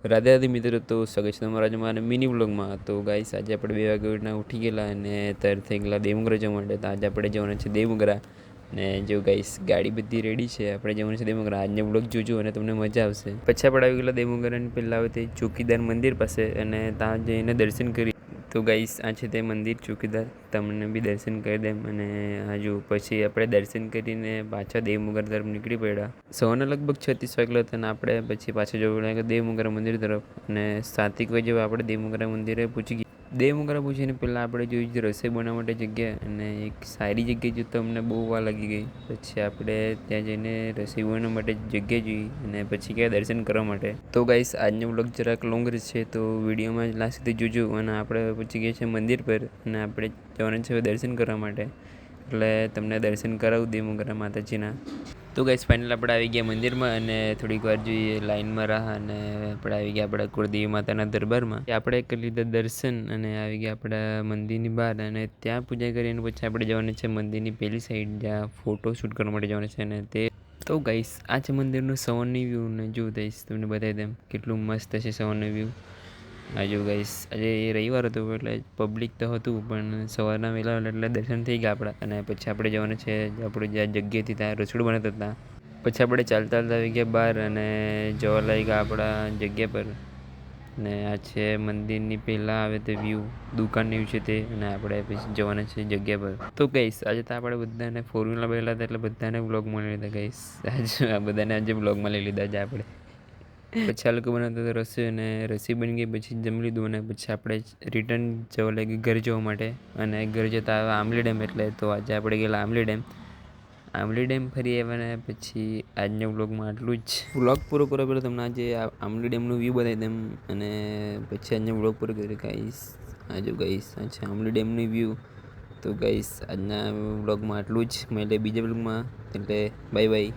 રાધે રાધે મિત્રો, તો સ્વાગત છે તમારા મારા મિની વ્લોગમાં. તો ગાઈસ આજે આપણે 2 વાગ્યાના ઉઠી ગયેલા અને તૈયાર થઈ ગયેલા દેવમોગરા જવા માટે. તો આજે આપણે જવાના છે દેવમોગરા. ને જો ગાઈસ ગાડી બધી રેડી છે, આપણે જવાનું છે દેવમોગરા. આજનો વ્લોગ જોજો અને તમને મજા આવશે. પછી આપણે આવી ગયેલા દેવમોગરાની પહેલાં આવે તે ચોકીદાર મંદિર પાસે અને ત્યાં જઈને દર્શન કરી. તો ગાઈસ આ છે તે મંદિર ચોકીદાર, તમને બી દર્શન કરી દેમ. અને હજુ પછી આપણે દર્શન કરીને પાછા દેવમોગરા તરફ નીકળી પડ્યા. સવારના લગભગ 36 વાગેલા હતા અને આપણે પછી પાછા જવું લાગ્યા દેવમોગરા મંદિર તરફ. અને 7 વાગે જેવા આપણે દેવમોગરા મંદિરે પહોંચી ગયા. દેવમોગરા પહોંચીને પહેલાં આપણે જોયું રસોઈ બનાવવા માટે જગ્યા, અને એક સારી જગ્યાએ જોતાં અમને બહુ વાર લાગી ગઈ. પછી આપણે ત્યાં જઈને રસોઈ બનાવવા માટે જગ્યા જોઈ અને પછી ગયા દર્શન કરવા માટે. તો ગાઈસ આજનો વ્લોગ જરાક લોંગ છે, તો વિડીયોમાં લાસ્ટ સુધી જોજો. અને આપણે પહોંચી ગયા છે મંદિર પર અને આપણે જવાના છે દર્શન કરવા માટે. એટલે તમને દર્શન કરાવું દેવમોગરા માતાજીના. તો ગાઈસ ફાઇનલ આપણે આવી ગયા મંદિરમાં અને થોડીક વાર જોઈએ લાઇનમાં રહ્યા અને આપણે આવી ગયા આપણા કુળદેવી માતાના દરબારમાં. આપણે કરી લીધા દર્શન અને આવી ગયા આપણા મંદિરની બહાર અને ત્યાં પૂજા કરીને પછી આપણે જવાનું છે મંદિરની પેલી સાઈડ, જ્યાં ફોટો શૂટ કરવા માટે જવાનું છે. અને તે તો ગાઈસ આ છે મંદિરનું સવારનું વ્યૂ. ને જો દઈશ તમને બતાવી દેમ કેટલું મસ્ત છે સવારનું વ્યૂ. આ જો ગાઈસ આજે રવિવાર હતો એટલે પબ્લિક તો હતું, પણ સવારના વહેલા એટલે દર્શન થઈ ગયા આપણા. અને પછી આપણે જવાનું છે આપણે જ્યાં જગ્યાએથી ત્યાં રસોડું બનાવતા હતા. પછી આપણે ચાલતા આવી ગયા બહાર અને જવા લાગ્યા આપણા જગ્યા પર. ને આ છે મંદિરની પહેલાં આવે તે વ્યૂ, દુકાનની વ્યૂ છે તે. અને આપણે પછી જવાના છે જગ્યા પર. તો ગાઈસ આજે તો આપણે બધાને 4 વ્હીલર બેલા હતા એટલે બધાને વ્લોગમાં લઈ લીધા ગાઈસ. આજે આ બધાને આજે વ્લોગમાં લઈ લીધા છે આપણે. પછી આ લોકો બનાવતા હતા રસોઈ અને રસોઈ બની ગઈ પછી જમી લીધું અને પછી આપણે રિટર્ન જવા લાગી ઘર જવા માટે. અને ઘર જતાં આવ્યા આંબલી ડેમ, એટલે તો આજે આપણે ગયેલા આંબલી ડેમ. આંબલી ડેમ ફરી આવ્યા ને પછી આજના વ્લોગમાં આટલું જ. વ્લોગ પૂરો કરવા પહેલાં તમને આજે આંબલી ડેમનું વ્યૂ બતાવી દેમ અને પછી આજનો વ્લોગ પૂરો કરી ગાઈસ. આ જો ગાઈસ આ છે આંબલી ડેમનું વ્યૂ. તો ગાઈસ આજના વ્લોગમાં આટલું જ. મળીએ બીજા વ્લોગમાં, એટલે બાય બાય.